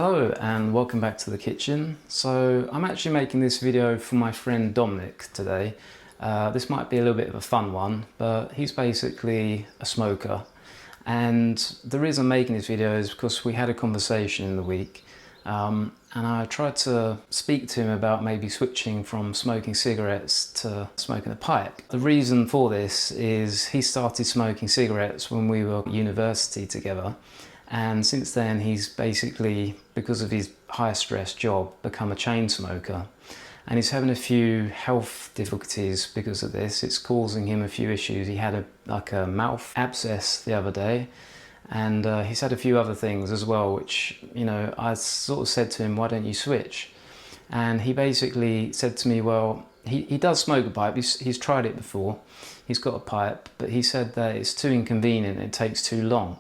Hello and welcome back to the kitchen. So I'm actually making this video for my friend Dominic today. This might be a little bit of a fun one, but he's basically a smoker. And the reason I'm making this video is because we had a conversation in the week and I tried to speak to him about maybe switching from smoking cigarettes to smoking a pipe. The reason for this is he started smoking cigarettes when we were at university together. And since then he's basically, because of his high stress job, become a chain smoker. And he's having a few health difficulties because of this. It's causing him a few issues. He had a mouth abscess the other day, and he's had a few other things as well, which, you know, I sort of said to him, why don't you switch? And he basically said to me, well, he does smoke a pipe. He's tried it before. He's got a pipe, but he said that it's too inconvenient. It takes too long.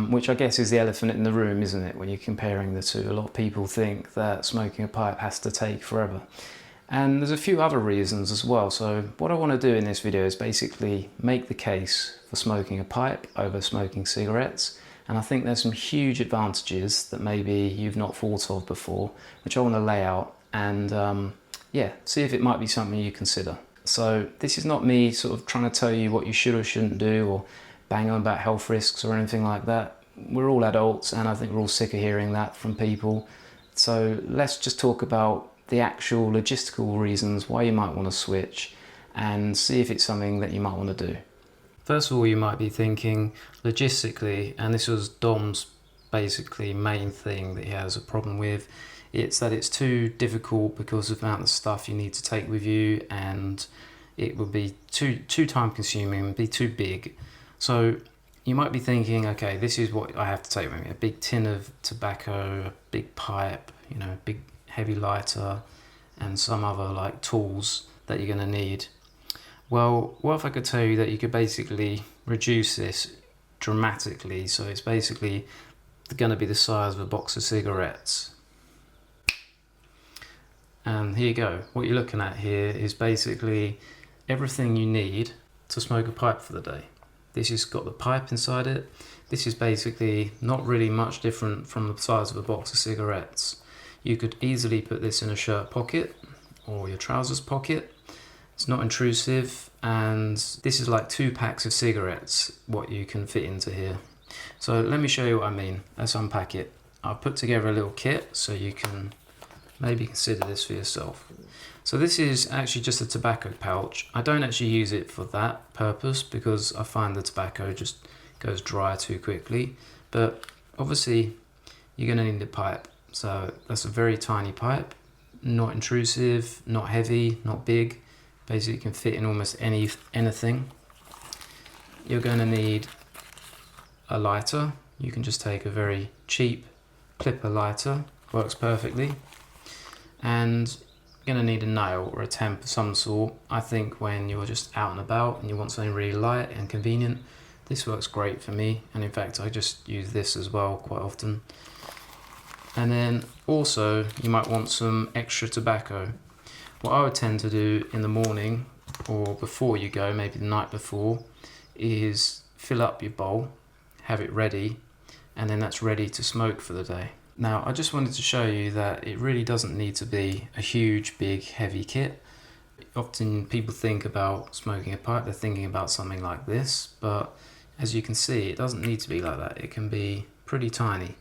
Which I guess is the elephant in the room, isn't it, when you're comparing the two? A lot of people think that smoking a pipe has to take forever. And there's a few other reasons as well. So what I want to do in this video is basically make the case for smoking a pipe over smoking cigarettes. And I think there's some huge advantages that maybe you've not thought of before, which I want to lay out and yeah, see if it might be something you consider. So this is not me sort of trying to tell you what you should or shouldn't do, or bang on about health risks or anything like that. We're all adults and I think we're all sick of hearing that from people. So let's just talk about the actual logistical reasons why you might want to switch and see if it's something that you might want to do. First of all, you might be thinking logistically, and this was Dom's basically main thing that he has a problem with, it's that it's too difficult because of the amount of stuff you need to take with you, and it would be too time consuming and be too big. So you might be thinking, okay, this is what I have to take with me: a big tin of tobacco, a big pipe, you know, a big heavy lighter, and some other like tools that you're going to need. Well, what if I could tell you that you could basically reduce this dramatically? So it's basically going to be the size of a box of cigarettes. And here you go. What you're looking at here is basically everything you need to smoke a pipe for the day. This has got the pipe inside it. This is basically not really much different from the size of a box of cigarettes. You could easily put this in a shirt pocket or your trousers pocket. It's not intrusive, and this is like 2 packs of cigarettes, what you can fit into here. So let me show you what I mean. Let's unpack it. I've put together a little kit so you can maybe consider this for yourself. So this is actually just a tobacco pouch. I don't actually use it for that purpose because I find the tobacco just goes dry too quickly. But obviously you're going to need a pipe. So that's a very tiny pipe, not intrusive, not heavy, not big. Basically it can fit in almost anything. You're going to need a lighter. You can just take a very cheap clipper lighter, works perfectly. And you're going to need a nail or a temp of some sort. I think when you're just out and about and you want something really light and convenient, this works great for me. And in fact, I just use this as well quite often. And then also you might want some extra tobacco. What I would tend to do in the morning or before you go, maybe the night before, is fill up your bowl, have it ready, and then that's ready to smoke for the day. Now, I just wanted to show you that it really doesn't need to be a huge, big, heavy kit. Often people think about smoking a pipe, they're thinking about something like this, but as you can see, it doesn't need to be like that. It can be pretty tiny,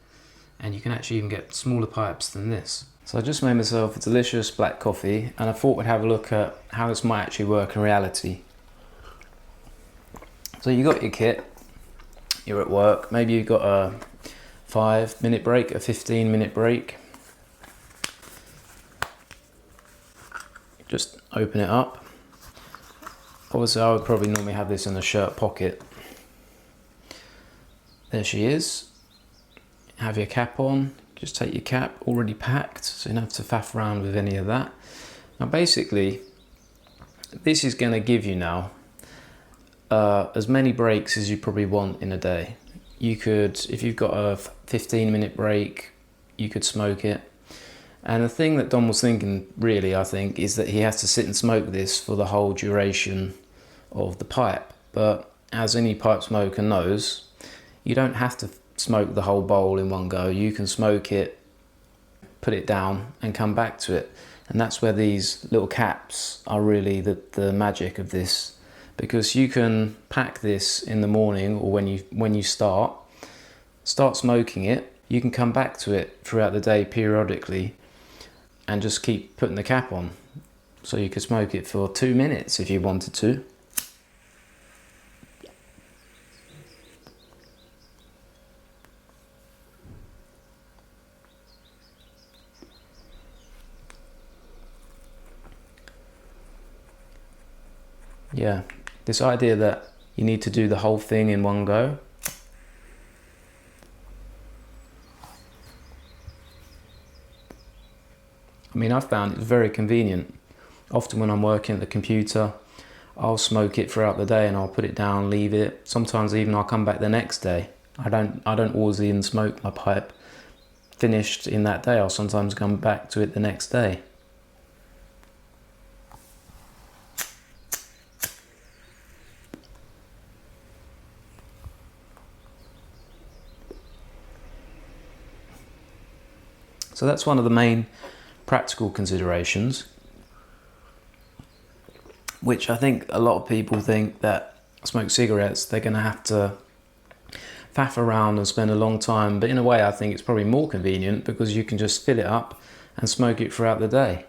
and you can actually even get smaller pipes than this. So I just made myself a delicious black coffee, and I thought we'd have a look at how this might actually work in reality. So you got your kit, you're at work, maybe you've got a 5-minute break, a 15-minute break. Just open it up. Obviously I would probably normally have this in a shirt pocket. There she is. Have your cap on. Just take your cap, already packed, so you don't have to faff around with any of that. Now basically, this is going to give you now as many breaks as you probably want in a day. You could, if you've got a 15-minute break, you could smoke it. And the thing that Dom was thinking, really, I think, is that he has to sit and smoke this for the whole duration of the pipe. But as any pipe smoker knows, you don't have to smoke the whole bowl in one go. You can smoke it, put it down and come back to it. And that's where these little caps are really the magic of this, because you can pack this in the morning or when you start smoking it. You can come back to it throughout the day periodically and just keep putting the cap on. So you could smoke it for 2 minutes if you wanted to. Yeah, this idea that you need to do the whole thing in one go. I mean, I've found it's very convenient. Often when I'm working at the computer, I'll smoke it throughout the day and I'll put it down, leave it. Sometimes even I'll come back the next day. I don't always even smoke my pipe finished in that day. I'll sometimes come back to it the next day. So that's one of the main practical considerations, which I think a lot of people think that smoke cigarettes, they're going to have to faff around and spend a long time. But in a way, I think it's probably more convenient because you can just fill it up and smoke it throughout the day.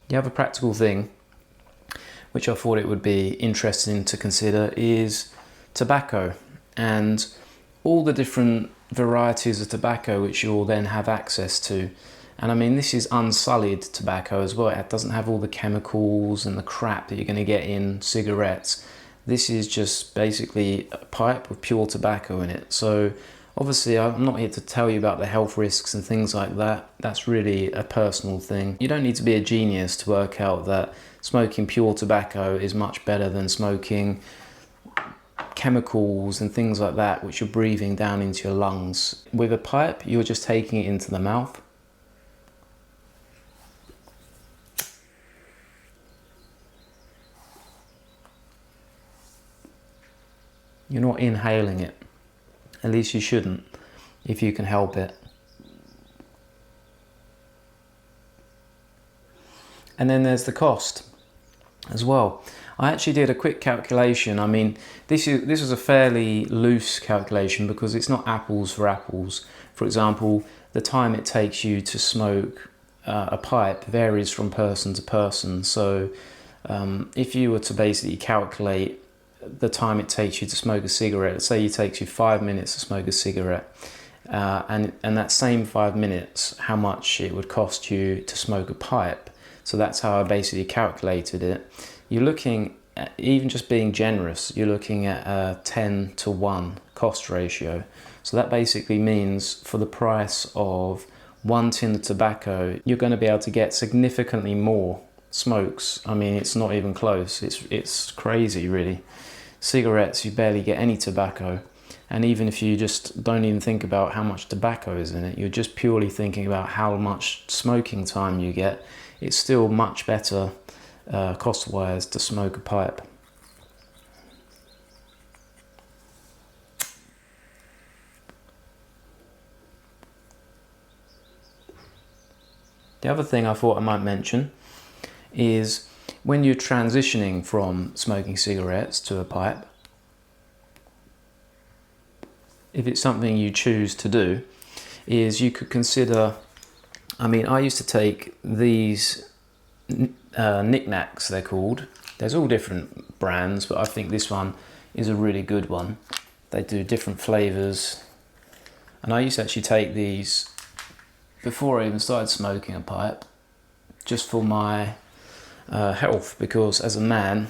The other practical thing, which I thought it would be interesting to consider, is tobacco and all the different varieties of tobacco which you'll then have access to. And I mean, this is unsullied tobacco as well. It doesn't have all the chemicals and the crap that you're going to get in cigarettes. This is just basically a pipe with pure tobacco in it. So obviously I'm not here to tell you about the health risks and things like that. That's really a personal thing. You don't need to be a genius to work out that smoking pure tobacco is much better than smoking chemicals and things like that which you're breathing down into your lungs. With a pipe, you're just taking it into the mouth. You're not inhaling it. At least you shouldn't, if you can help it. And then there's the cost as well. I actually did a quick calculation. I mean, this is a fairly loose calculation because it's not apples for apples. For example, the time it takes you to smoke a pipe varies from person to person. So if you were to basically calculate the time it takes you to smoke a cigarette, let's say it takes you 5 minutes to smoke a cigarette, and that same 5 minutes, how much it would cost you to smoke a pipe. So that's how I basically calculated it. You're looking at, even just being generous, you're looking at a 10-to-1 cost ratio. So that basically means for the price of 1 tin of tobacco, you're going to be able to get significantly more smokes. I mean, it's not even close. It's crazy, really. Cigarettes, you barely get any tobacco. And even if you just don't even think about how much tobacco is in it, you're just purely thinking about how much smoking time you get, it's still much better cost-wise to smoke a pipe. The other thing I thought I might mention is when you're transitioning from smoking cigarettes to a pipe, if it's something you choose to do, is you could consider, I mean, I used to take these knickknacks, they're called. There's all different brands, but I think this one is a really good one. They do different flavours. And I used to actually take these before I even started smoking a pipe, just for my health, because as a man,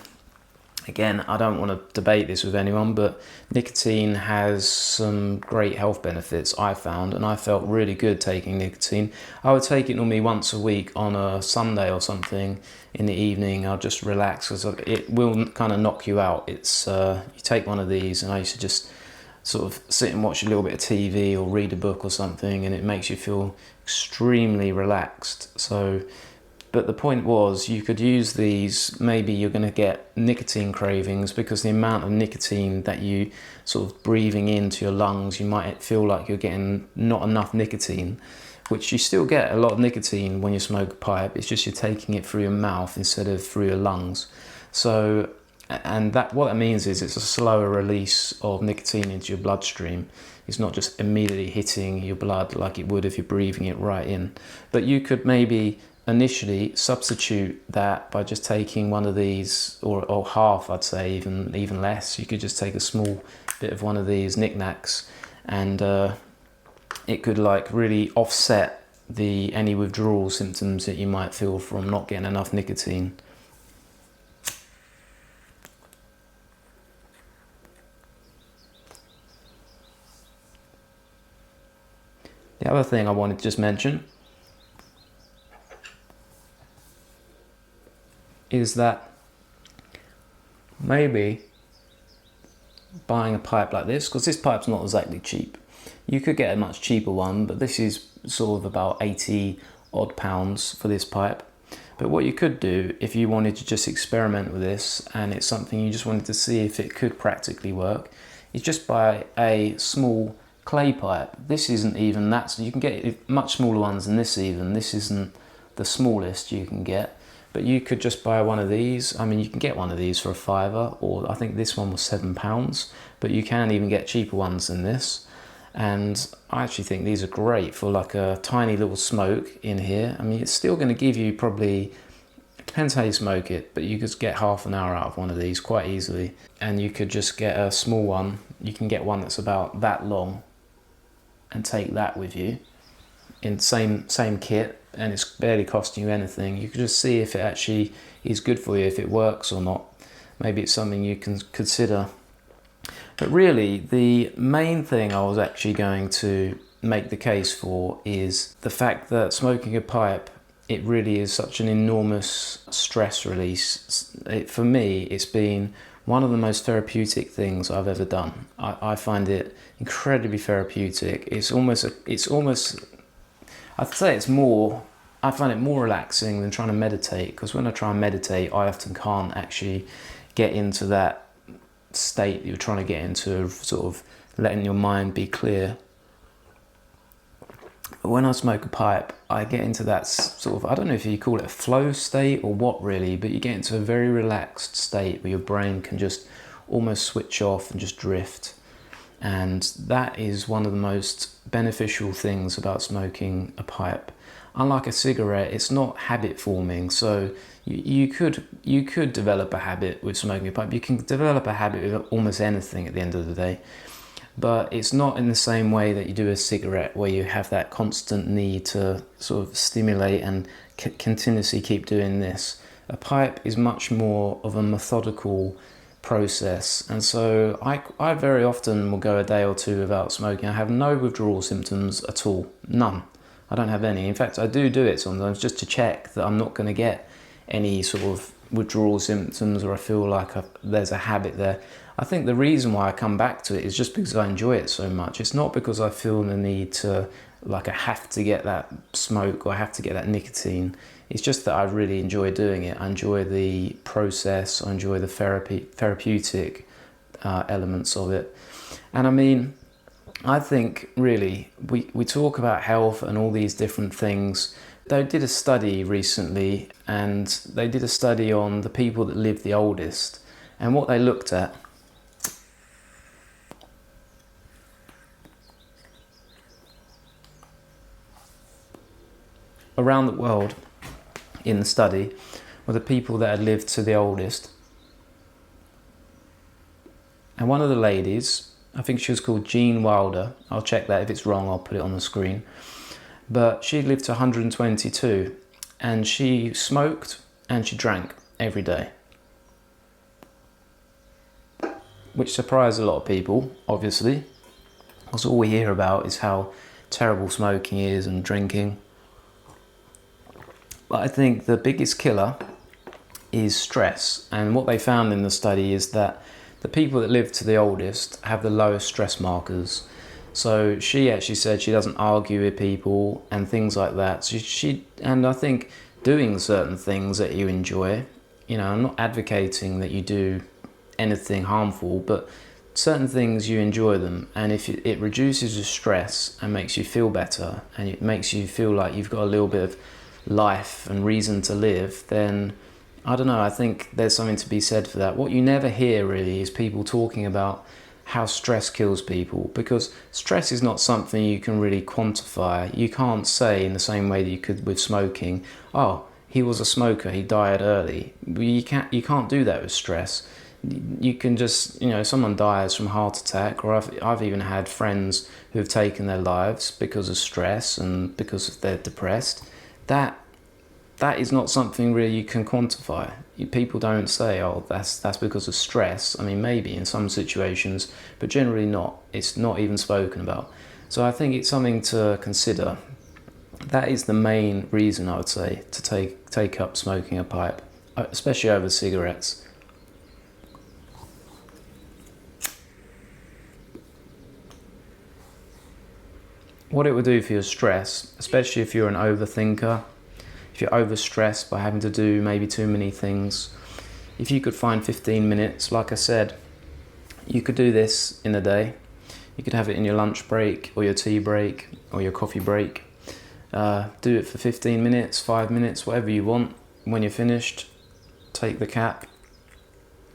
again, I don't want to debate this with anyone, but nicotine has some great health benefits, I found, and I felt really good taking nicotine. I would take it normally once a week on a Sunday or something in the evening. I'll just relax because it will kind of knock you out. It's you take one of these, and I used to just sort of sit and watch a little bit of TV or read a book or something, and it makes you feel extremely relaxed. So But the point was, you could use these, maybe you're going to get nicotine cravings because the amount of nicotine that you sort of breathing into your lungs, you might feel like you're getting not enough nicotine, which you still get a lot of nicotine when you smoke a pipe. It's just you're taking it through your mouth instead of through your lungs. So, and that what that means is it's a slower release of nicotine into your bloodstream. It's not just immediately hitting your blood like it would if you're breathing it right in. But you could maybe initially substitute that by just taking one of these, or half, I'd say, even less. You could just take a small bit of one of these knickknacks, and it could like really offset any withdrawal symptoms that you might feel from not getting enough nicotine. The other thing I wanted to just mention is that maybe buying a pipe like this, because this pipe's not exactly cheap. You could get a much cheaper one, but this is sort of about 80 odd pounds for this pipe. But what you could do if you wanted to just experiment with this, and it's something you just wanted to see if it could practically work, is just buy a small clay pipe. This isn't even that, so you can get much smaller ones than this even. This isn't the smallest you can get, but you could just buy one of these. I mean, you can get one of these for a £5, or I think this one was £7, but you can even get cheaper ones than this. And I actually think these are great for like a tiny little smoke in here. I mean, it's still going to give you probably, it depends how you smoke it, but you could get half an hour out of one of these quite easily. And you could just get a small one. You can get one that's about that long and take that with you in same kit, and it's barely costing you anything. You could just see if it actually is good for you, if it works or not. Maybe it's something you can consider. But really, the main thing I was actually going to make the case for is the fact that smoking a pipe, it really is such an enormous stress release. For me, it's been one of the most therapeutic things I've ever done. I find it incredibly therapeutic. I'd say it's more, I find it more relaxing than trying to meditate, because when I try and meditate, I often can't actually get into that state that you're trying to get into, of sort of letting your mind be clear. But when I smoke a pipe, I get into that sort of, I don't know if you call it a flow state or what really, but you get into a very relaxed state where your brain can just almost switch off and just drift. And that is one of the most beneficial things about smoking a pipe. Unlike a cigarette, it's not habit forming, so you could develop a habit with smoking a pipe. You can develop a habit with almost anything at the end of the day. But it's not in the same way that you do a cigarette, where you have that constant need to sort of stimulate and continuously keep doing this. A pipe is much more of a methodical process, and so I very often will go a day or two without smoking. I have no withdrawal symptoms at all, none. I don't have any. In fact, I do it sometimes just to check that I'm not going to get any sort of withdrawal symptoms, or I feel like there's a habit there. I think the reason why I come back to it is just because I enjoy it so much. It's not because I feel the need to, like, I have to get that smoke or I have to get that nicotine. It's just that I really enjoy doing it. I enjoy the process. I enjoy the therapeutic elements of it. And I mean, I think really we talk about health and all these different things. They did a study recently, and they did a study on the people that live the oldest, and what they looked at around the world in the study were the people that had lived to the oldest. And one of the ladies, I think she was called Jean Wilder, I'll check that, if it's wrong I'll put it on the screen, but she lived to 122, and she smoked and she drank every day, which surprised a lot of people, obviously, because all we hear about is how terrible smoking is and drinking. But I think the biggest killer is stress, and what they found in the study is that the people that live to the oldest have the lowest stress markers. So she actually said she doesn't argue with people and things like that. And I think doing certain things that you enjoy. You know, I'm not advocating that you do anything harmful, but certain things you enjoy them, and if it reduces your stress and makes you feel better, and it makes you feel like you've got a little bit of life and reason to live, then I don't know, I think there's something to be said for that. What you never hear really is people talking about how stress kills people, because stress is not something you can really quantify. You can't say in the same way that you could with smoking, oh, he was a smoker, he died early. You can't do that with stress. You can just, you know, someone dies from heart attack, or I've even had friends who have taken their lives because of stress and because they're depressed. That is not something really you can quantify. People don't say, oh, that's because of stress. I mean, maybe in some situations, but generally not. It's not even spoken about. So I think it's something to consider. That is the main reason, I would say, to take up smoking a pipe, especially over cigarettes. What it would do for your stress, especially if you're an overthinker, if you're overstressed by having to do maybe too many things, if you could find 15 minutes, like I said, you could do this in a day. You could have it in your lunch break or your tea break or your coffee break. Do it for 15 minutes, 5 minutes, whatever you want. When you're finished, take the cap,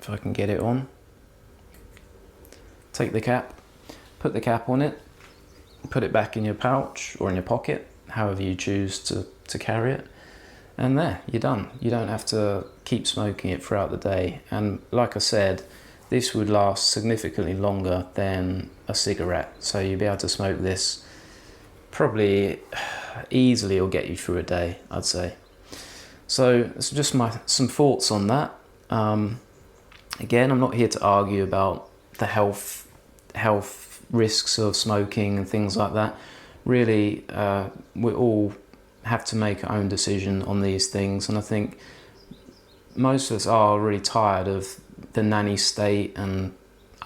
if I can get it on. Take the cap, put the cap on it, put it back in your pouch or in your pocket, however you choose to carry it. And there, you're done. You don't have to keep smoking it throughout the day. And like I said, this would last significantly longer than a cigarette. So you'll be able to smoke this probably easily, or get you through a day, I'd say. So it's just some thoughts on that. Again, I'm not here to argue about the health risks of smoking and things like that. Really, we all have to make our own decision on these things, and I think most of us are really tired of the nanny state and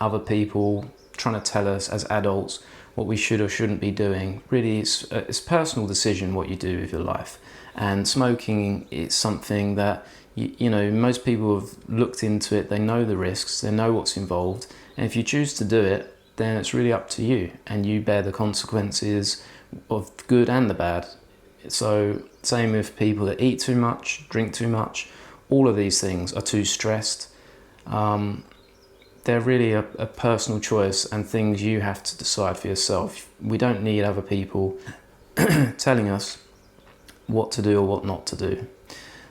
other people trying to tell us as adults what we should or shouldn't be doing. Really, it's a personal decision what you do with your life, and smoking is something that you know, most people have looked into it, they know the risks, they know what's involved, and if you choose to do it, then it's really up to you, and you bear the consequences of the good and the bad. So same with people that eat too much, drink too much, all of these things are too stressed. They're really a personal choice and things you have to decide for yourself. We don't need other people telling us what to do or what not to do.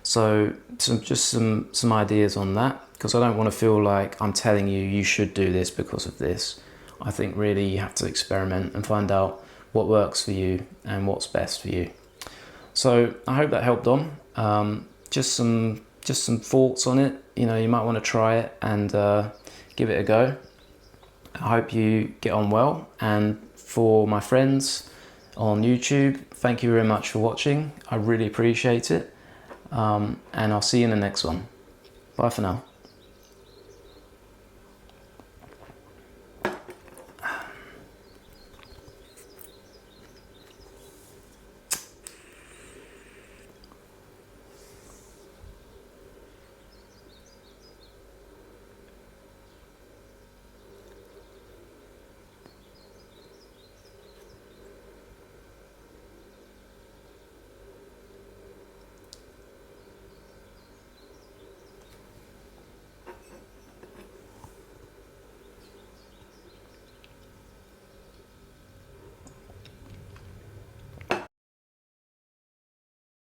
So some ideas on that, because I don't want to feel like I'm telling you should do this because of this. I think really you have to experiment and find out what works for you and what's best for you. So I hope that helped on. Just some thoughts on it. You know, you might want to try it and give it a go. I hope you get on well. And for my friends on YouTube, thank you very much for watching. I really appreciate it. And I'll see you in the next one. Bye for now.